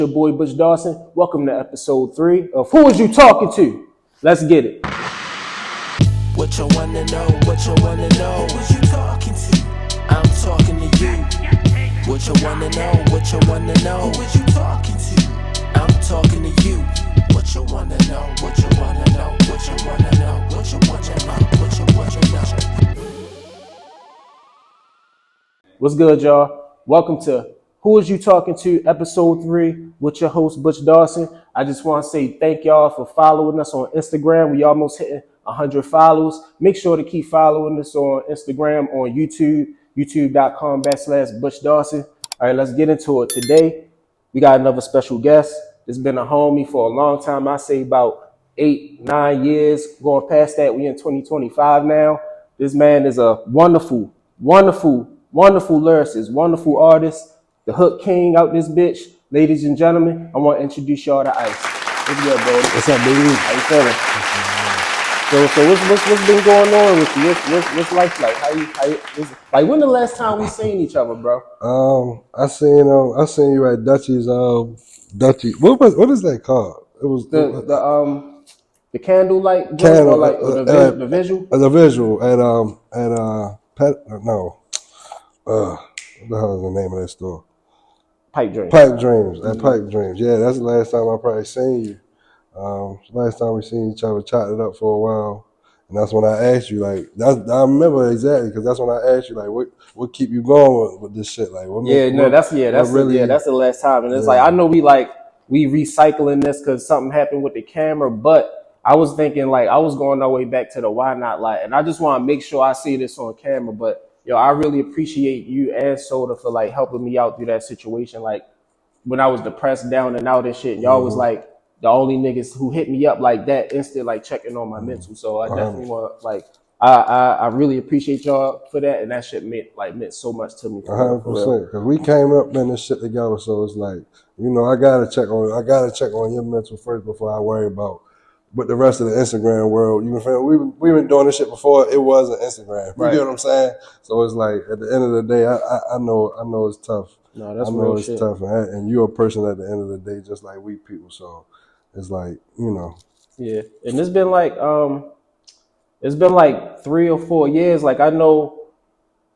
Your boy Butch Dawson. Welcome to episode 3 of Who Is You Talking To? Let's get it. What you wanna know? What you wanna know? Who is you talking to? I'm talking to you. What you wanna know? What you wanna know? Who is you talking to? I'm talking to you. What you wanna know? What you wanna know? What you wanna know? What you wanna know? What you wanna know? What's good, y'all? Welcome to Who Is You Talking To? Episode 3 with your host Butch Dawson. I just want to say thank y'all for following us on Instagram. We almost hitting 100 follows. Make sure to keep following us on Instagram, on YouTube, youtube.com/Butch Dawson. All right, let's get into it. Today, we got another special guest. It's been a homie for a long time. I say about 8-9 years. Going past that, we in 2025 now. This man is a wonderful lyricist, wonderful artist, the hook king out this bitch. Ladies and gentlemen, I want to introduce y'all to Icce. What's good, bro? What's up, baby? How you feeling? So what's been going on with you? What's life like? Like when the last time we seen each other, bro? I seen you at Dutchie's Dutchie. What is that called? It was the candlelight candle, or like the visual. The visual at what the hell is the name of that store? Pipe Dreams. Pipe Dreams. At Pipe Dreams. Yeah, that's the last time I probably seen you. Last time we seen each other, chatted up for a while, and that's when I asked you, like, I remember exactly, because that's when I asked you, like, what keep you going with this shit, like, that's the last time, and it's like, I know we recycling this because something happened with the camera, but I was thinking, like, I was going all the way back to the Why Not Lie, and I just want to make sure I see this on camera, but yo, I really appreciate you and Soda for like helping me out through that situation, like when I was depressed, down and out and shit, y'all was like the only niggas who hit me up like that instant, like checking on my mental. So I definitely want, like, I really appreciate y'all for that, and that shit meant so much to me. 100%, because we came up in this shit together. So it's like, you know, I gotta check on your mental first before I worry about with the rest of the Instagram world. You feel we've been doing this shit before it wasn't Instagram. You get what I'm saying? So it's like at the end of the day, I know it's tough. No, that's real shit. It's tough, and you're a person at the end of the day, just like we people. So it's like, you know. Yeah, and it's been like 3 or 4 years. Like I know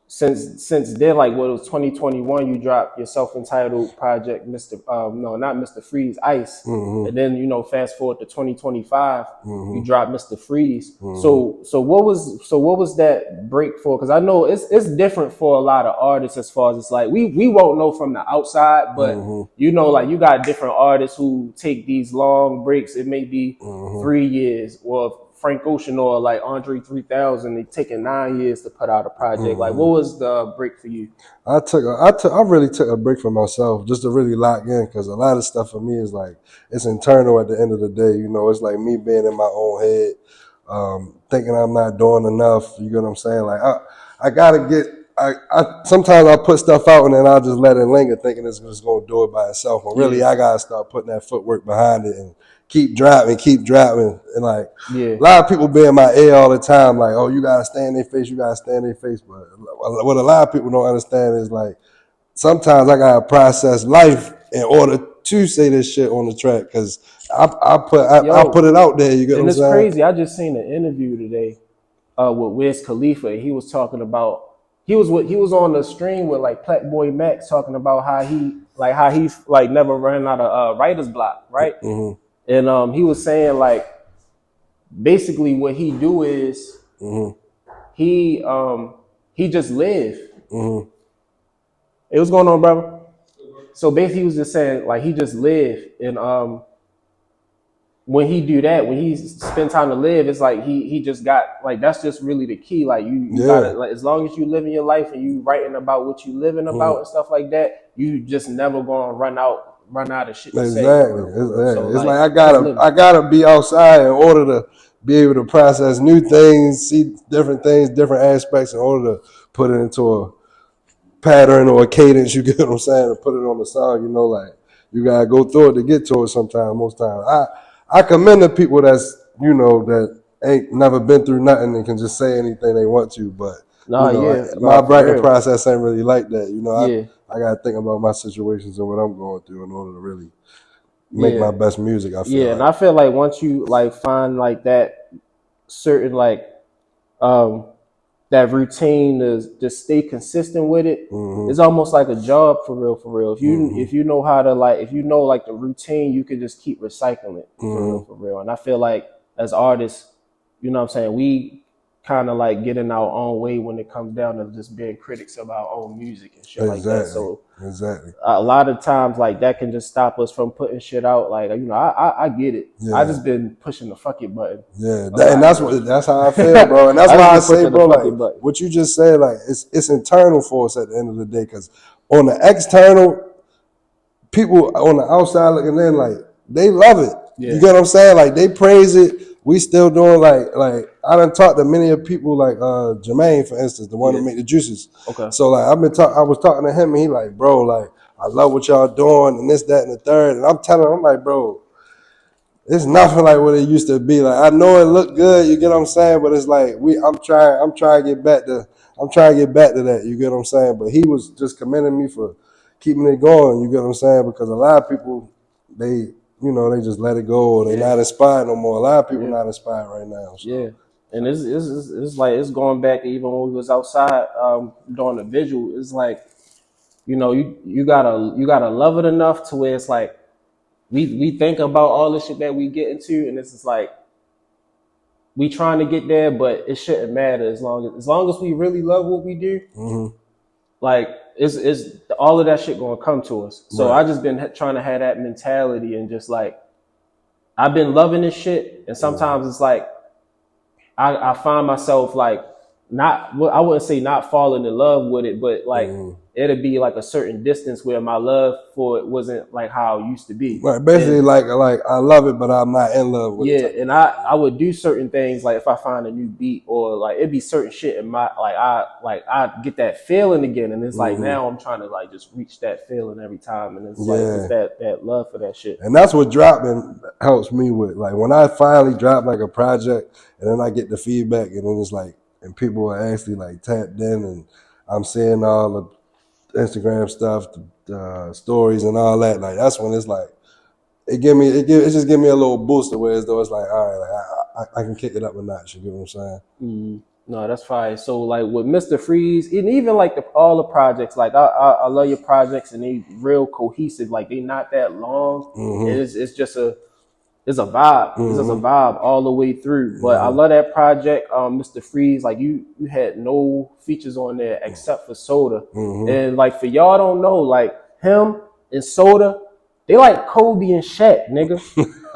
since then, like what it was 2021, you dropped your self-entitled project, not Mr. Freeze, Icce, and then, you know, fast forward to 2025, you dropped Mr. Freeze. So what was that break for? Because I know it's different for a lot of artists as far as it's like we won't know from the outside, but you know, like you got different artists who take these long breaks. It may be 3 years, or Frank Ocean or like Andre 3000, they taking 9 years to put out a project. Like, what was the break for you? I really took a break for myself just to really lock in, because a lot of stuff for me is like, it's internal at the end of the day. You know, it's like me being in my own head, thinking I'm not doing enough. You get what I'm saying? Like, I gotta get. Sometimes I put stuff out and then I'll just let it linger, thinking it's just gonna do it by itself. But really, I gotta start putting that footwork behind it and keep dropping. And like, a lot of people be in my ear all the time, like, oh, you gotta stay in their face, But what a lot of people don't understand is, like, sometimes I gotta process life in order to say this shit on the track, because I put it out there. You get what I'm saying? And it's crazy. I just seen an interview today with Wiz Khalifa, and he was talking about he was on the stream with like Platboy Max, talking about how he never ran out of writer's block, right? And he was saying, like, basically what he do is he just live. Hey, what's going on, brother? So basically he was just saying, like, he just live, and when he do that, when he spend time to live, it's like he just got, like, that's just really the key. Like you gotta, like, as long as you living your life and you writing about what you living about and stuff like that, you just never gonna run out of shit to say. Exactly. So, it's like I gotta be outside in order to be able to process new things, see different things, different aspects, in order to put it into a pattern or a cadence. You get what I'm saying? To put it on the song, you know, like, you gotta go through it to get to it. Sometimes, most times, I commend the people that's, you know, that ain't never been through nothing and can just say anything they want to, but my writing process ain't really like that. You know, I gotta think about my situations and what I'm going through in order to really make my best music. I feel and I feel like once you like find like that certain like that routine to just stay consistent with it, it's almost like a job for real. If you know how to like, if you know like the routine, you can just keep recycling it for real. And I feel like as artists, you know what I'm saying, we kind of like get in our own way when it comes down to just being critics of our own music and shit like that. So a lot of times like that can just stop us from putting shit out. Like, you know, I get it. I just been pushing the fuck it button. And that's how I feel, bro. And that's why I say, bro, like what you just said, like it's internal for us at the end of the day. Because on the external, people on the outside looking in, like they love it. You get what I'm saying? Like they praise it. We still doing like I done talked to many of people like Jermaine, for instance, the one that make the juices. Okay. So like I was talking to him and he like, bro, like I love what y'all doing and this, that, and the third. And I'm telling him, I'm like, bro, it's nothing like what it used to be. Like I know it looked good, you get what I'm saying, but it's like I'm trying to get back to that, you get what I'm saying? But he was just commending me for keeping it going, you get what I'm saying? Because a lot of people, they just let it go, or they're not inspired no more. A lot of people not inspired right now. So. And it's like it's going back even when we was outside doing the visual. It's like, you know, you gotta love it enough to where it's like we think about all the shit that we get into, and it's just like we trying to get there, but it shouldn't matter as long as we really love what we do. Like it's all of that shit gonna come to us. So I just been trying to have that mentality and just like I've been loving this shit, and sometimes it's like I find myself like I wouldn't say not falling in love with it, but like it'll be like a certain distance where my love for it wasn't like how it used to be. Right, basically like I love it, but I'm not in love with it. Yeah, and I would do certain things like if I find a new beat or like it'd be certain shit in my I get that feeling again, and it's like now I'm trying to like just reach that feeling every time, and it's like it's that love for that shit. And that's what dropping helps me with. Like when I finally drop like a project, and then I get the feedback, and then it's like, and people are actually like tapped in, and I'm seeing all the Instagram stuff, the stories and all that. Like that's when it's like it just give me a little booster. Where as though it's like, all right, like I can kick it up a notch. You get what I'm saying? No, that's fine. So like with Mr. Freeze, and even like all the projects, like I love your projects, and they real cohesive. Like they not that long. It's just it's a vibe. It's just a vibe all the way through. But I love that project, Mr. Freeze. Like you had no features on there except for Soda. And like for y'all don't know, like him and Soda, they like Kobe and Shaq, nigga.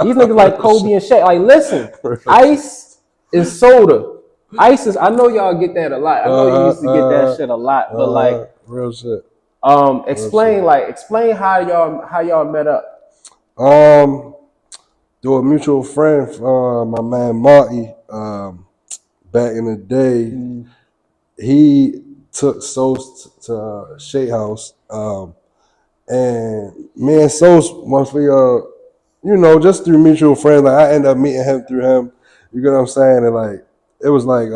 These niggas like Kobe and Shaq. Like listen, Ice and Soda. Ice is, I know y'all get that a lot. I know you used to get that shit a lot. But like real shit. Explain how y'all met up. Through a mutual friend, my man Marty, back in the day, he took Sos to Shea House, and me and Sos, once we, just through mutual friends, like I ended up meeting him through him. You get what I'm saying? And like it was like,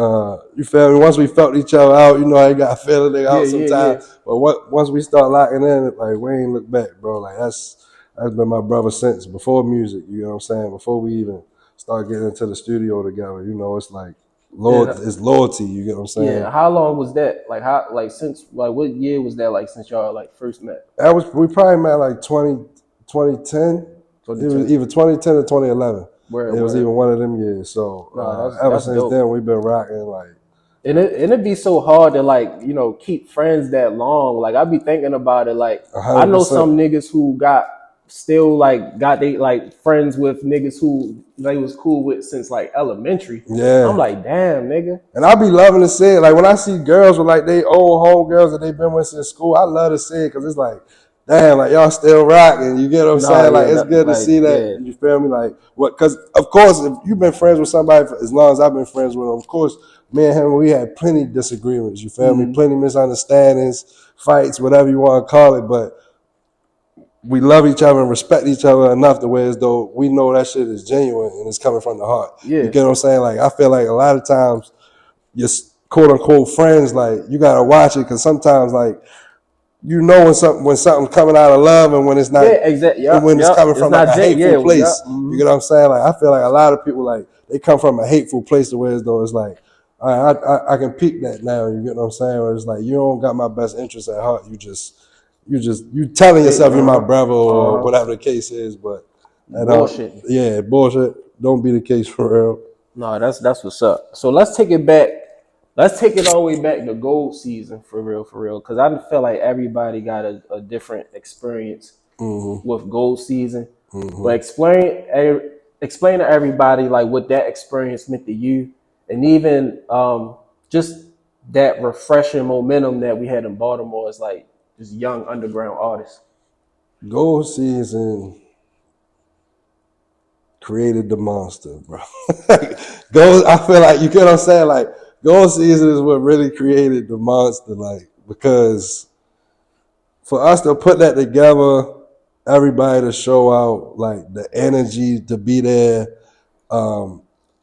you feel me? Once we felt each other out, you know, I got a feeling out sometimes. But once we start locking in, like we ain't look back, bro. Like that's been my brother since before music, you know what I'm saying? Before we even start getting into the studio together, you know, it's like it's loyalty, you get what I'm saying? Yeah, how long was that? Since what year was that since y'all like first met? We probably met like 2010. It was either 2010 or 2011. It was even one of them years. So ever since dope. Then we've been rocking like. And it'd be so hard to keep friends that long. Like I be thinking about it. Like 100%. I know some niggas who got they friends with niggas who they was cool with since like elementary. Yeah. I'm like, damn, nigga. And I be loving to see it. Like when I see girls with like they old homegirls that they been with since school, I love to see it because it's like, damn, like y'all still rocking. You get what I'm saying? Like it's good to see that. Yeah. You feel me? Like what? Because of course, if you've been friends with somebody for as long as I've been friends with them, of course, me and him, we had plenty disagreements. You feel me? Plenty misunderstandings, fights, whatever you want to call it. But we love each other and respect each other enough to where as though we know that shit is genuine and it's coming from the heart. Yeah. You get what I'm saying? Like I feel like a lot of times your quote unquote friends, like you gotta watch it because sometimes like you know when something's coming out of love and when it's not. Yeah, exactly. Yep, when it's coming from like a hateful place. Yep. Mm-hmm. You get what I'm saying? Like I feel like a lot of people like they come from a hateful place to where as though it's like, I can peek that now. You get what I'm saying? Where it's like you don't got my best interest at heart. You telling yourself you're my brother or whatever the case is, but bullshit. Yeah, bullshit. Don't be the case for real. No, that's what's up. So let's take it back. Let's take it all the way back to gold season for real, because I feel like everybody got a different experience with gold season. But explain to everybody like what that experience meant to you, and even just that refreshing momentum that we had in Baltimore as like just young underground artists. Gold season created the monster, bro. I feel like, you get what I'm saying? Like, gold season is what really created the monster, like, because for us to put that together, everybody to show out, like, the energy to be there.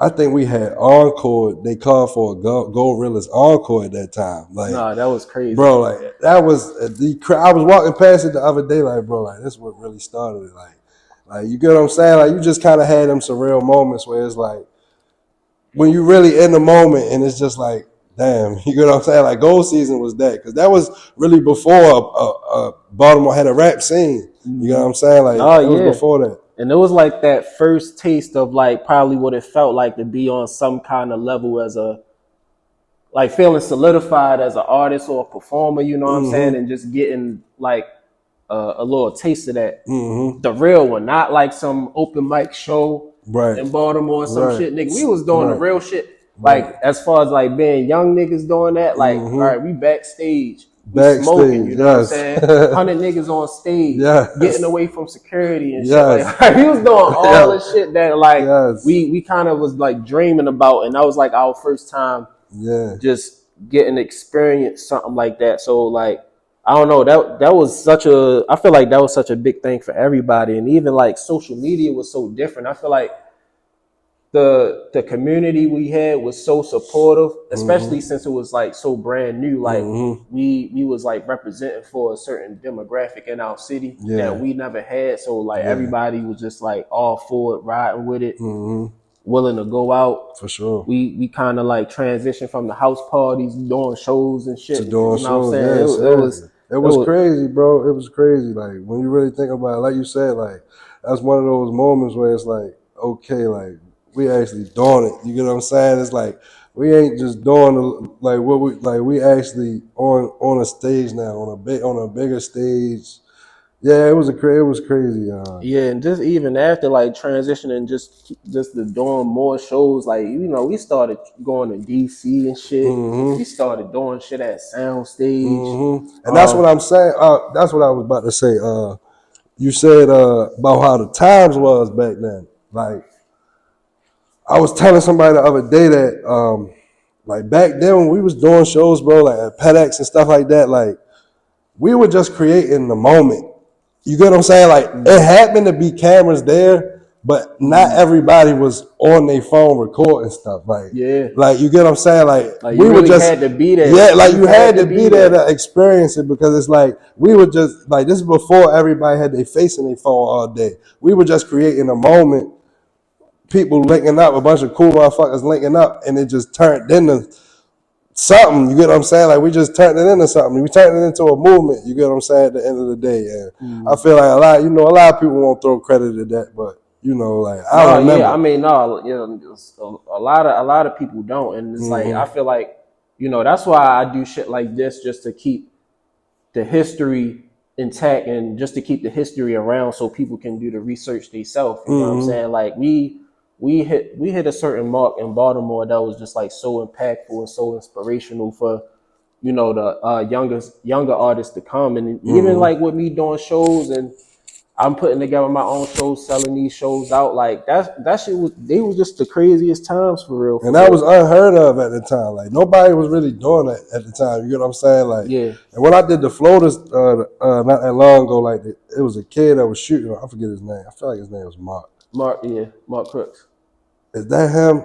I think we had encore. They called for a Gorillas encore at that time. Like, nah, that was crazy, bro. Like, that was I was walking past it the other day, like, bro, like, this is what really started it. Like, you get what I'm saying? Like, you just kind of had them surreal moments where it's like, when you really in the moment and it's just like, damn, you get what I'm saying? Like, gold season was that, because that was really before Baltimore had a rap scene. You know what I'm saying? Like, it was before that. And it was like that first taste of like probably what it felt like to be on some kind of level as like feeling solidified as an artist or a performer, you know what I'm saying? And just getting like a little taste of that. The real one, not like some open mic show in Baltimore or some shit, nigga. We was doing the real shit. Like, as far as like being young niggas doing that, like, all right, we backstage. Smoking, you know what I'm saying? 100 niggas on stage, getting away from security and shit. Like, he was doing all the shit that like we kind of was like dreaming about, and that was like our first time just getting to experience something like that. So like, I don't know, that was I feel like that was such a big thing for everybody, and even like social media was so different. I feel like the community we had was so supportive, especially since it was like so brand new. Like we was like representing for a certain demographic in our city that we never had. So like everybody was just like all for it, riding with it, willing to go out. For sure. We kind of like transitioned from the house parties, doing shows and shit. To doing shows. It was crazy, bro. It was crazy. Like, when you really think about it, like you said, like, that's one of those moments where it's like, okay, like, we actually doing it. You get what I'm saying? It's like, we ain't just doing like what we actually on a stage now, on a bigger stage. Yeah, it was crazy. Yeah, and just even after like transitioning, just to doing more shows, like, you know, we started going to DC and shit. We started doing shit at Soundstage, and that's what I'm saying. That's what I was about to say. You said about how the times was back then. Like, I was telling somebody the other day that, like, back then when we was doing shows, bro, like at PEDX and stuff like that, like, we were just creating the moment. You get what I'm saying? Like, it happened to be cameras there, but not everybody was on their phone recording stuff. Like, like, you get what I'm saying? Like we really were just had to be there. Yeah, like you had to be there to experience it, because it's like we were just like, this is before everybody had their face in their phone all day. We were just creating a moment. People linking up, a bunch of cool motherfuckers linking up, and it just turned into something. You get what I'm saying? Like, we just turned it into something. We turned it into a movement. You get what I'm saying? At the end of the day, and I feel like a lot of people won't throw credit to that, but you know, like, I remember. Yeah, I mean, no, you know, a lot of people don't, and it's like, I feel like, you know, that's why I do shit like this, just to keep the history intact and just to keep the history around, so people can do the research themselves. You know what I'm saying? Like, we hit a certain mark in Baltimore that was just like so impactful and so inspirational for, you know, the younger artists to come. And even like with me doing shows, and I'm putting together my own shows, selling these shows out, like that shit was just the craziest times for real. And that was unheard of at the time. Like, nobody was really doing that at the time. You get what I'm saying? Like, and when I did the floaters not that long ago, like, it was a kid that was shooting. I forget his name. I feel like his name was Mark. Mark Crooks. Is that him?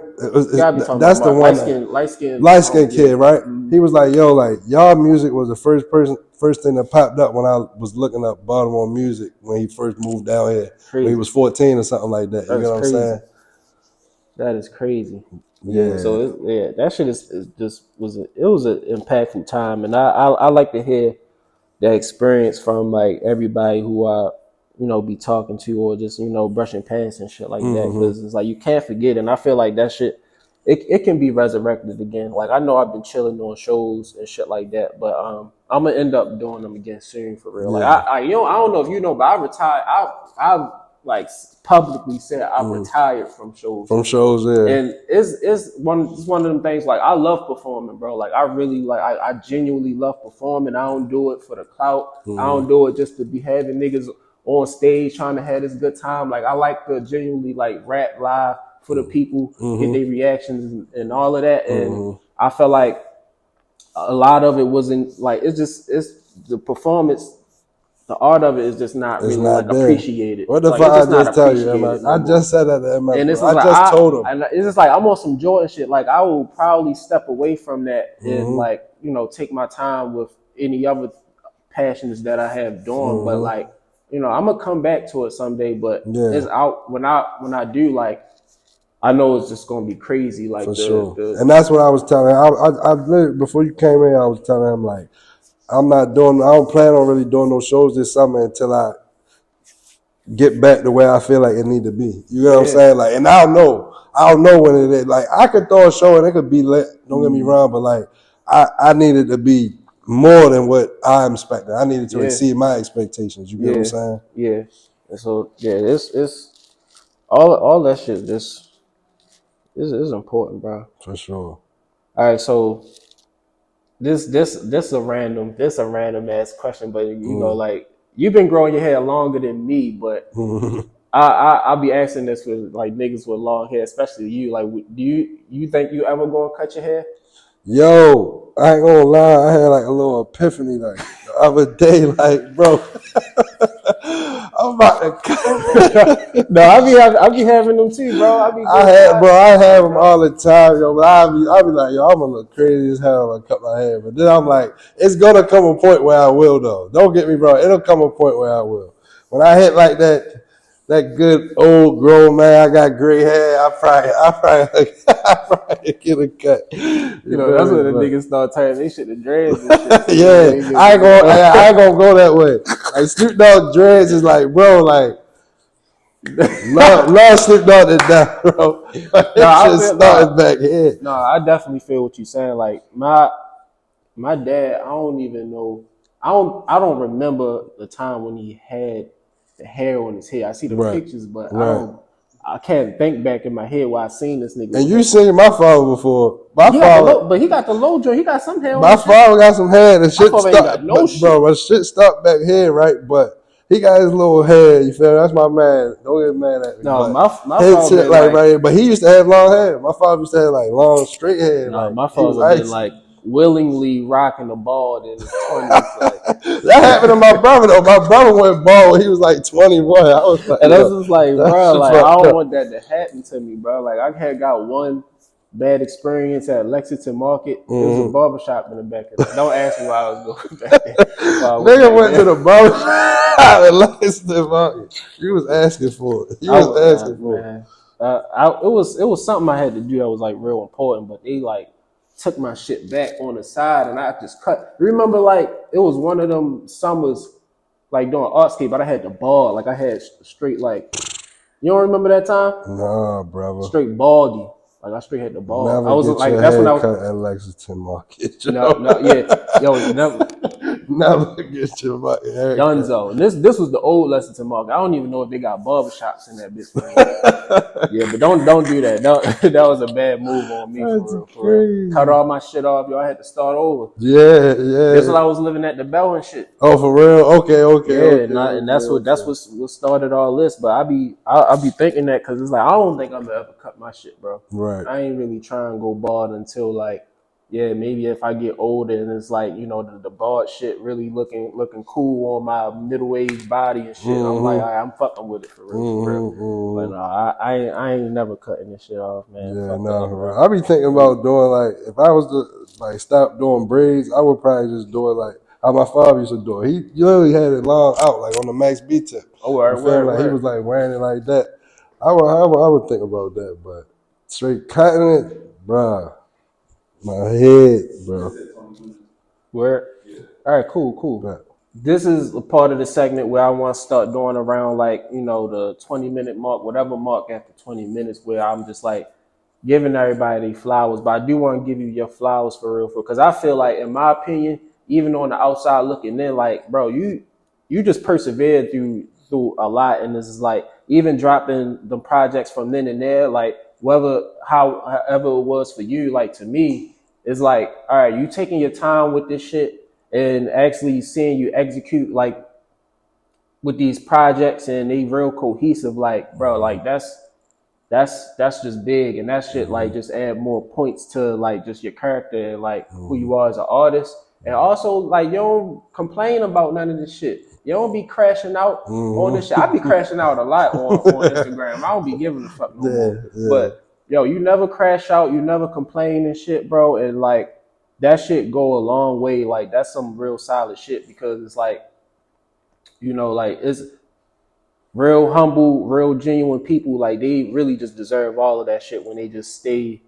Gotta be talking That's about the one. Light skin kid, right? Mm-hmm. He was like, "Yo, like y'all music was the first thing that popped up when I was looking up Baltimore music when he first moved down here when he was 14 or something like that." You know what I'm saying? That is crazy. Yeah. So that shit is just was an impactful time, and I like to hear that experience from like everybody who I be talking to or just brushing past and shit like that, because it's like you can't forget, and I feel like that shit it can be resurrected again. Like I know I've been chilling on shows and shit like that, but I'm gonna end up doing them again soon for real. Yeah. Like I don't know if you know, but I retired. I like publicly said I retired from shows. From shows, yeah. And it's one of them things. Like I love performing, bro. Like I really I genuinely love performing. I don't do it for the clout. I don't do it just to be having niggas on stage trying to have this good time. Like I like to genuinely like rap live for the people, get their reactions and all of that. And I felt like a lot of it wasn't like it's the performance. The art of it is just not really appreciated. What the fuck I just tell you, I just said that to him. And it's I just told him. And it's just like I'm on some Jordan shit. Like I will probably step away from that and like take my time with any other passions that I have doing. But like I'm gonna come back to it someday. But it's out when I do, like I know it's just gonna be crazy. Like for sure. And that's what I was telling him. I literally, before you came in, I was telling him like, I don't plan on really doing no shows this summer until I get back to where I feel like it need to be. You know what I'm saying? Like, and I'll know when it is. Like, I could throw a show and it could be lit. Don't get me wrong, but like, I needed to be more than what I'm expecting. I needed to exceed my expectations. You get what I'm saying? Yeah. And so it's all that shit. This is important, bro. For sure. All right, so. This a random ass question, but like you've been growing your hair longer than me, but I'll be asking this for like niggas with long hair, especially you. Like, do you think you ever gonna cut your hair? Yo, I ain't gonna lie, I had like a little epiphany like the other day, like bro, I'm about to cut. No, I be having them too, bro. I have them all the time, yo. But I be like, yo, I'm gonna look crazy as hell when I cut my hair. But then I'm like, it's gonna come a point where I will though. Don't get me wrong, it'll come a point where I will. When I hit like that good old grown man, I got gray hair, I probably get a cut. That's when the niggas start turning they shit to dreads and shit. Yeah, I ain't gonna go that way. Like Snoop Dogg dreads is like, bro, like love Snoop Dogg to death, bro. Started back here. No, I definitely feel what you're saying. Like my dad, I don't even know. I don't remember the time when he had the hair on his head. I see the pictures, but I can't think back in my head where I seen this nigga. And you seen my father before. But he got the low joint. He got some hair on my father got some hair. The shit stuck. Bro, my shit stuck back here, right? But he got his little hair. You feel me? That's my man. Don't get mad at me. No, my father shit like right here. But he used to have long hair. My father used to have like long straight hair. No, my father been like willingly rocking the bald in his 20s. Like. That happened to my brother though. My brother went bald when he was like 21. I was like, and I was just like, bro, like I don't want that to happen to me, bro. Like I had got one bad experience at Lexington Market. There was a barbershop in the back of it. Don't ask me why I was going back there. Nigga went to the barbershop at Lexington Market. You was asking for it. It was something I had to do that was like real important, but they like took my shit back on the side and I just cut. Remember, like it was one of them summers, like doing artscape, but I had the bald, like I had straight, like you don't remember that time? Nah, brother. Straight baldy, like I straight had the bald. Never I was get like, your that's when I hair was cut at Lexington Market. Never get your fucking hair cut. Dunzo. And this was the old Lexington Market. I don't even know if they got barbershops in that bitch. Yeah, but don't do that. That was a bad move on me. For real. Cut all my shit off, yo. I had to start over. Yeah. This when I was living at the Bell and shit. Oh, for real? Okay. And that's what started all this. But I be thinking that because it's like I don't think I'm gonna ever cut my shit, bro. Right. I ain't really trying to go bald until like yeah, maybe if I get older and it's like, you know, the bald shit really looking cool on my middle-aged body and shit, I'm like, all right, I'm fucking with it for real. But no, I ain't never cutting this shit off, man. Yeah, Fuck no, that, bro. I be thinking about doing like, if I was to like stop doing braids, I would probably just do it like how my father used to do it. He literally had it long out, like on the max B tip. Oh, word, Like he was like wearing it like that. I would think about that, but straight cutting it, bruh, my head, bro. Where? All right, cool. Right. This is a part of the segment where I want to start doing around like, you know, the 20-minute mark, whatever mark after 20 minutes, where I'm just like giving everybody their flowers. But I do want to give you your flowers for real, because I feel like, in my opinion, even on the outside looking in, like, bro, you just persevered through a lot, and this is like even dropping the projects from then and there, like however it was for you, like to me, it's like, all right, you taking your time with this shit and actually seeing you execute like with these projects, and they real cohesive, like, bro, like that's just big, and that shit like just add more points to like just your character and like who you are as an artist. And also, like, you don't complain about none of this shit. You don't be crashing out on this shit. I be crashing out a lot on Instagram. I don't be giving a fuck no more. Yeah. But yo, you never crash out. You never complain and shit, bro. And like that shit go a long way. Like that's some real solid shit, because it's like, you know, like it's real humble, real genuine people. Like they really just deserve all of that shit when they just stay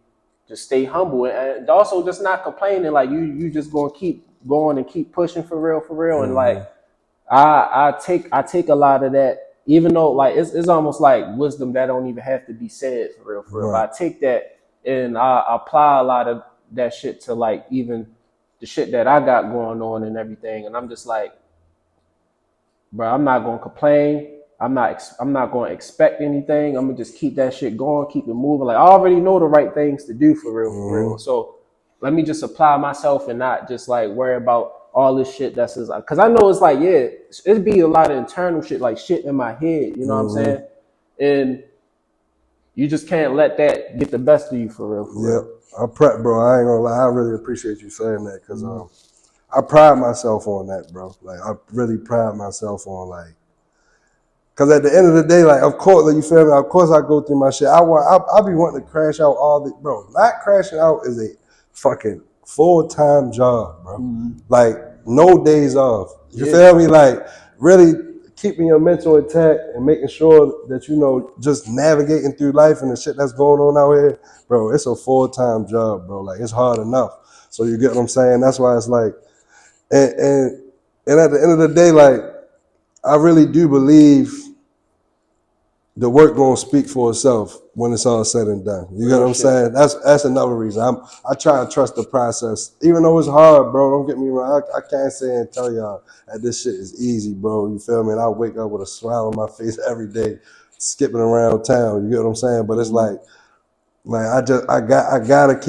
humble, and also just not complaining. Like you just gonna keep going and keep pushing for real. And like I take a lot of that, even though like it's almost like wisdom that don't even have to be said for real. Right. But I take that and I apply a lot of that shit to like even the shit that I got going on and everything. And I'm just like, bro, I'm not gonna complain. I'm not going to expect anything. I'm gonna just keep that shit going, keep it moving. Like I already know the right things to do for real. So let me just apply myself and not just like worry about all this shit that's just, because I know it's like, yeah, it'd be a lot of internal shit, like shit in my head. You know what I'm saying? And you just can't let that get the best of you for real. Yep, I prep, bro. I ain't gonna lie. I really appreciate you saying that, because I pride myself on that, bro. Like I really pride myself on like. Because at the end of the day, like, of course, like, you feel me? Of course, I go through my shit. I be wanting to crash out all the, bro. Not crashing out is a fucking full-time job, bro. Like, no days off. You feel me? Like, really keeping your mental intact and making sure that, you know, just navigating through life and the shit that's going on out here, bro. It's a full-time job, bro. Like, it's hard enough. So you get what I'm saying? That's why it's like, and at the end of the day, like, I really do believe the work gonna speak for itself when it's all said and done. You get what I'm saying? That's another reason. I try to trust the process, even though it's hard, bro. Don't get me wrong. I can't say and tell y'all that this shit is easy, bro. You feel me? And I wake up with a smile on my face every day, skipping around town. You get what I'm saying? But it's like I gotta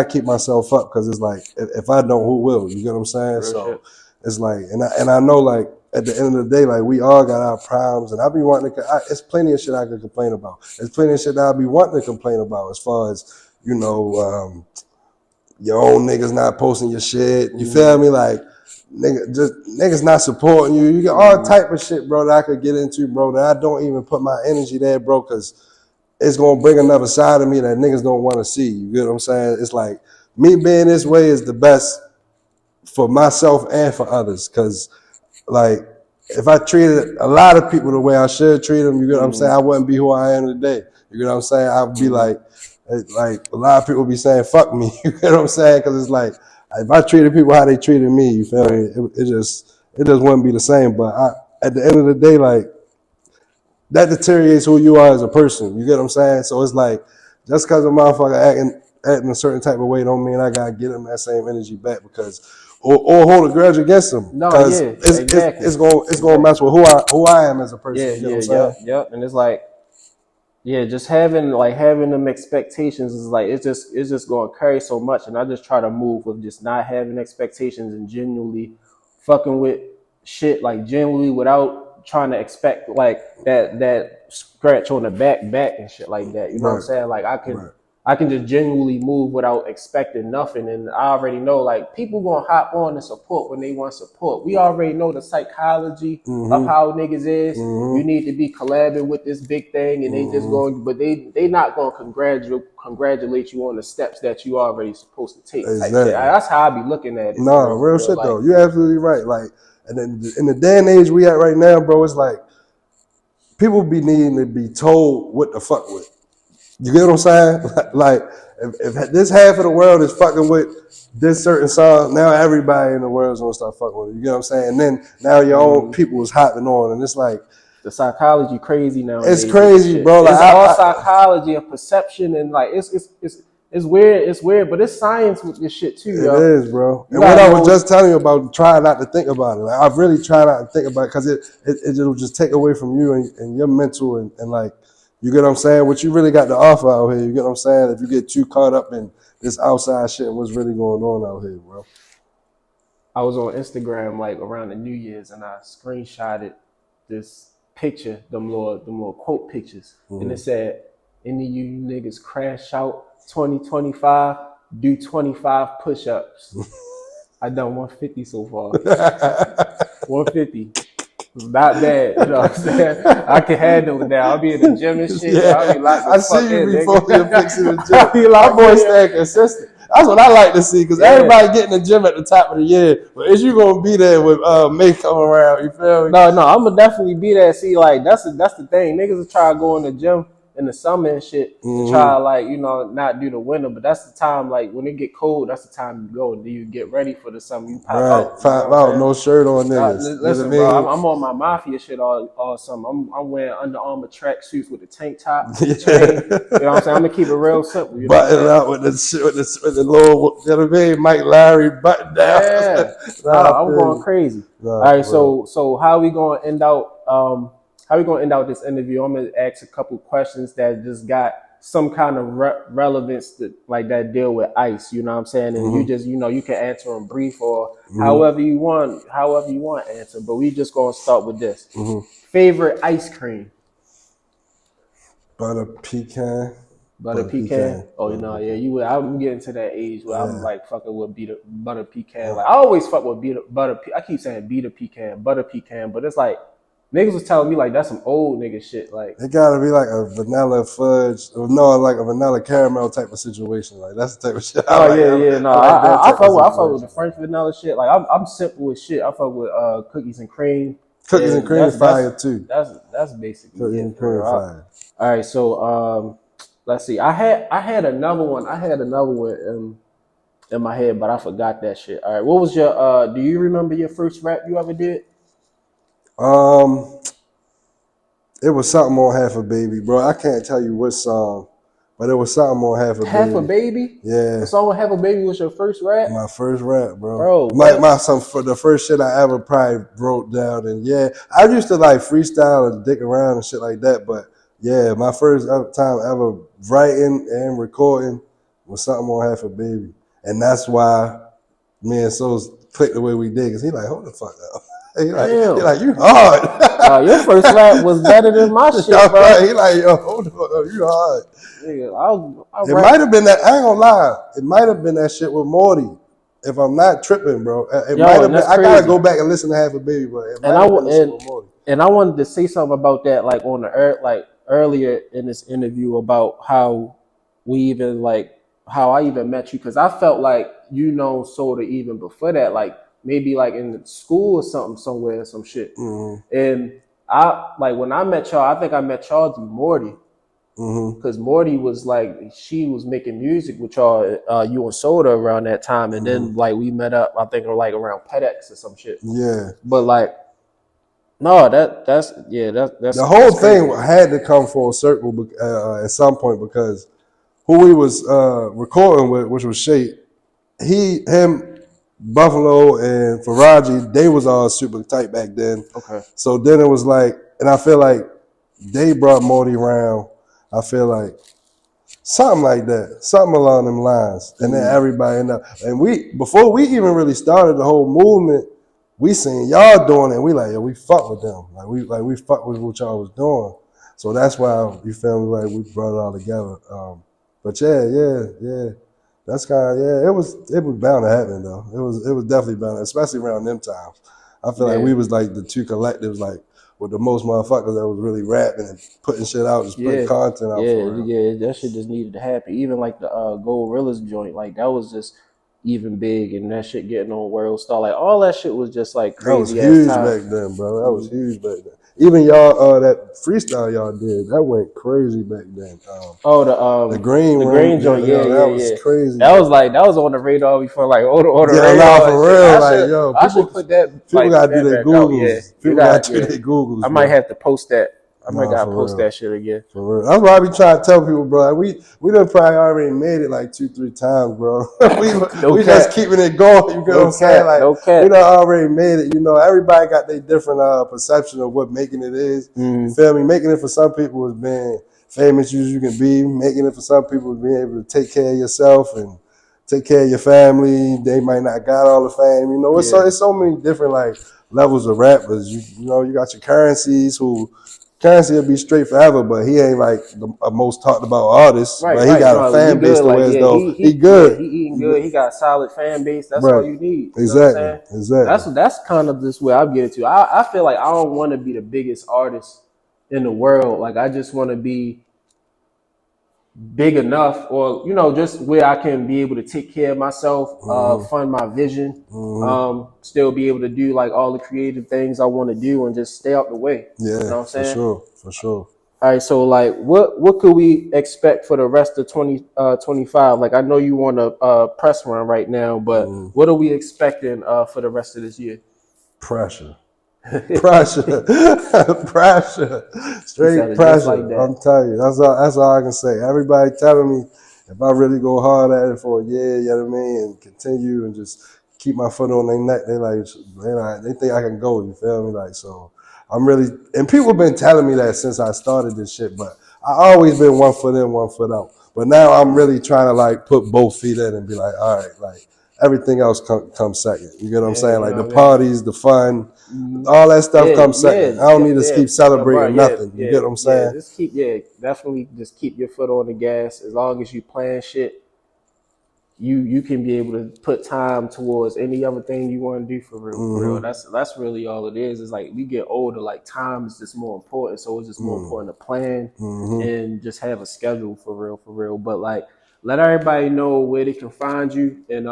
keep myself up, because it's like if I don't, who will? You get what I'm saying? So it's like, and I know, like, at the end of the day, like, we all got our problems, and I be wanting to. It's plenty of shit I could complain about. There's plenty of shit that I be wanting to complain about, as far as, you know, your own niggas not posting your shit. You feel me? Like, niggas not supporting you. You got all type of shit, bro, that I could get into, bro, that I don't even put my energy there, bro, because it's gonna bring another side of me that niggas don't want to see. You get what I'm saying? It's like, me being this way is the best for myself and for others, because, like, if I treated a lot of people the way I should treat them, you get what I'm saying, I wouldn't be who I am today. You get what I'm saying? I'd be like a lot of people be saying, fuck me. You get what I'm saying? Because it's like, if I treated people how they treated me, you feel me? It just wouldn't be the same. But at the end of the day, like, that deteriorates who you are as a person. You get what I'm saying? So it's like, just because a motherfucker acting a certain type of way don't mean I gotta get him that same energy back, because or hold a grudge against him. No, yeah, exactly. It's gonna mess with who I am as a person. Yeah. And it's like, yeah, just having them expectations is like, it's just gonna carry so much. And I just try to move with just not having expectations and genuinely fucking with shit, like genuinely, without trying to expect like that scratch on the back and shit like that. You know what I'm saying? Like I I can just genuinely move without expecting nothing. And I already know, like, people gonna hop on and support when they want support. We already know the psychology of how niggas is. You need to be collabing with this big thing, and they just going, but they not gonna congratulate you on the steps that you already supposed to take. Exactly. That's how I be looking at it. No, real shit though. You're absolutely right. Like, and then in the day and age we at right now, bro, it's like people be needing to be told what to fuck with. You get what I'm saying? Like, if this half of the world is fucking with this certain song, now everybody in the world is gonna start fucking with it. You get what I'm saying? And then now your own people is hopping on, and it's like the psychology crazy now. It's crazy, bro. Like, it's all psychology and perception, and like it's weird. It's weird, but it's science with this shit too, yo. It is, bro. And what I was just telling you about, trying not to think about it. Like, I've really tried not to think about it because it'll just take away from you and your mental and like. You get what I'm saying? What you really got to offer out here. You get what I'm saying? If you get too caught up in this outside shit and what's really going on out here, bro. I was on Instagram like around the New Year's and I screenshotted this picture, them little quote pictures. And it said, any of you niggas crash out 2025, do 25 push-ups. I done 150 so far. 150. Not bad, you know what I'm saying? I can handle it now. I'll be in the gym and shit. Yeah. I'll be locked I see you before your pics in the gym. I'll be locked My boy staying consistent. That's what I like to see, because everybody get in the gym at the top of the year. But is you gonna be there with May coming around? You feel me? No, I'm gonna definitely be there. See, like that's the thing. Niggas will try to go in the gym in the summer and shit to try like, you know, not do the winter, but that's the time, like when it get cold, that's the time you go. Do you get ready for the summer? You pop out. Pop out, no shirt on niggas. Listen, bro, I'm on my mafia shit all summer. I'm wearing Under Armour track suits with a tank top, chain. You know what I'm saying? I'm gonna keep it real simple. You know button out with the little, you know what I mean, Mike Larry button down. Yeah, I'm going crazy. All right, so how we gonna end out? How we gonna end out this interview? I'm gonna ask a couple questions that just got some kind of relevance to, like, that deal with Ice. You know what I'm saying? And you just, you know, you can answer them brief or however you want to answer. But we just gonna start with this. Favorite ice cream? Butter pecan. Butter pecan. Oh, you know, yeah, I'm getting to that age where I'm like fucking with butter pecan. Like I always fuck with butter. I keep saying butter pecan, but it's like. Niggas was telling me like that's some old nigga shit. Like it gotta be like a vanilla fudge, or no, like a vanilla caramel type of situation. Like that's the type of shit. I fuck with the French vanilla shit. Like I'm simple with shit. I fuck with cookies and cream. Cookies and cream fire too. That's basically cookies and cream fire. All right, so let's see. I had another one. In my head, but I forgot that shit. All right, what was your? Do you remember your first rap you ever did? It was something on Half a Baby, bro. I can't tell you what song, but it was something on Half a Baby. Half a Baby? Yeah. The song on Half a Baby was your first rap? My first rap, bro. For the first shit I ever probably wrote down, and yeah, I used to like freestyle and dick around and shit like that, but yeah, my first time ever writing and recording was something on Half a Baby, and that's why me and So's clicked the way we did, because he like, hold the fuck up. He like, you hard. Your first rap was better than my shit, bro. He like, yo, hold the fuck up, you hard. Nigga, it might have been that, I ain't gonna lie, it might have been that shit with Morty. If I'm not tripping, bro. It might have been, I gotta go back and listen to Half a Baby, but it might have been that shit with Morty. And I wanted to say something about that, like on the earlier in this interview, about how how I even met you, because I felt like you know Soda even before that, like maybe like in school or something somewhere, some shit. And I like when I met y'all, I think I met y'all through Morty, because Morty was like, she was making music with y'all, you and Soda around that time, and then like we met up, I think like around PedEx or some shit. Yeah, but like. No, that's the whole thing had to come full circle at some point, because who we was recording with, which was Shake, him, Buffalo, and Faraji, they was all super tight back then. Okay. So then it was like, and I feel like they brought Morty around. I feel like something like that, something along them lines, and then everybody ended up. And before we even really started the whole movement, we seen y'all doing it. We like, yeah, we fuck with them. Like we fuck with what y'all was doing. So that's why, you feel me, like we brought it all together. But yeah. That's kind of It was bound to happen though. It was definitely bound, especially around them times. I feel like we was like the two collectives, like with the most motherfuckers that was really rapping and putting shit out, just putting content out. Yeah, that shit just needed to happen. Even like the Gorillas joint, like that was just even big, and that shit getting on World Star, like all that shit was just like crazy. That was huge back then, bro. That was huge back then. Even y'all, that freestyle y'all did, that went crazy back then. The green joint, that was crazy. That was on the radar before, like, on the radar. Nah, for real, I should put that. People gotta do their Googles. People gotta do their Googles. I might have to post that. I might gotta post that shit again. For real. That's why I be trying to tell people, bro. Like, we done probably already made it like 2-3 times, bro. we just keeping it going. You know what I'm saying? Like, we done already made it. You know, everybody got their different perception of what making it is. You feel me? Making it for some people is being famous as you can be. Making it for some people is being able to take care of yourself and take care of your family. They might not got all the fame. You know, it's so many different like levels of rappers. You know, you got your Currencies who. Currency will be straight forever, but he ain't like the most talked about artist. Right, but he got a fan base to where he good. He eating good. He got a solid fan base. That's all you need. Exactly. That's kind of this way I'm getting to. I feel like I don't want to be the biggest artist in the world. Like I just want to be big enough, or just where I can be able to take care of myself, fund my vision, still be able to do like all the creative things I want to do, and just stay out the way. Yeah, you know what I'm saying? For sure. All right, so like, what could we expect for the rest of 2025? Like, I know you want a press run right now, but what are we expecting for the rest of this year? Pressure, straight pressure. Like I'm telling you, that's all I can say. Everybody telling me if I really go hard at it for a year, you know what I mean, and continue and just keep my foot on their neck, they think I can go. You feel me? Like, so I'm really, and people have been telling me that since I started this shit, but I always been 1 foot in, 1 foot out. But now I'm really trying to like put both feet in and be like, all right, like everything else comes second. You get what I'm saying? Like the parties, the fun, all that stuff comes second. I don't need to keep celebrating nothing. You get what I'm saying? Definitely just keep your foot on the gas. As long as you plan shit, you can be able to put time towards any other thing you want to do for real. For real. That's really all it is. It's like we get older, like time is just more important. So it's just more important to plan and just have a schedule for real. But like, let everybody know where they can find you and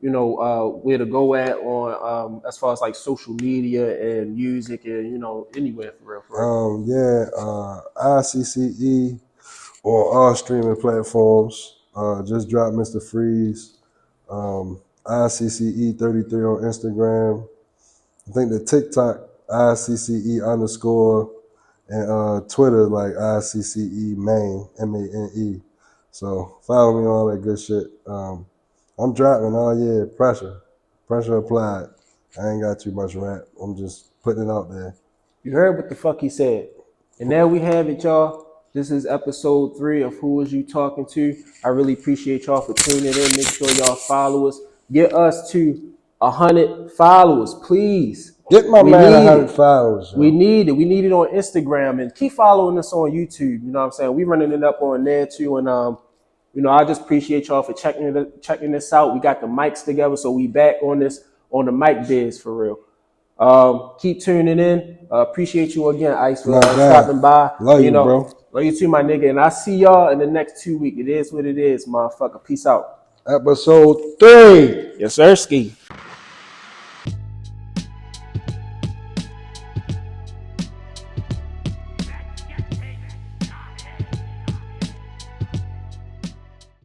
where to go at on as far as like social media and music and anywhere for real. Icce on all streaming platforms. Just dropped Mr. Freeze. Icce 33 on Instagram. I think the TikTok Icce_ and Twitter like Icce Maine MANE. So follow me on all that good shit. I'm dropping all year. Pressure applied. I ain't got too much rap. I'm just putting it out there. You heard what the fuck he said. And there we have it, y'all. This is episode 3 of Who Is You Talking To. I really appreciate y'all for tuning in. Make sure y'all follow us. Get us to 100 followers, please. Get my man 100 followers. Yo. We need it. We need it on Instagram, and keep following us on YouTube. You know what I'm saying? We running it up on there too, and I just appreciate y'all for checking this out. We got the mics together, so we back on the mic biz for real. Keep tuning in. Appreciate you again, Ice, for stopping by. Love you, bro. Love you too, my nigga. And I see y'all in the next 2 weeks. It is what it is, motherfucker. Peace out. Episode 3. Yes, sir, Ski.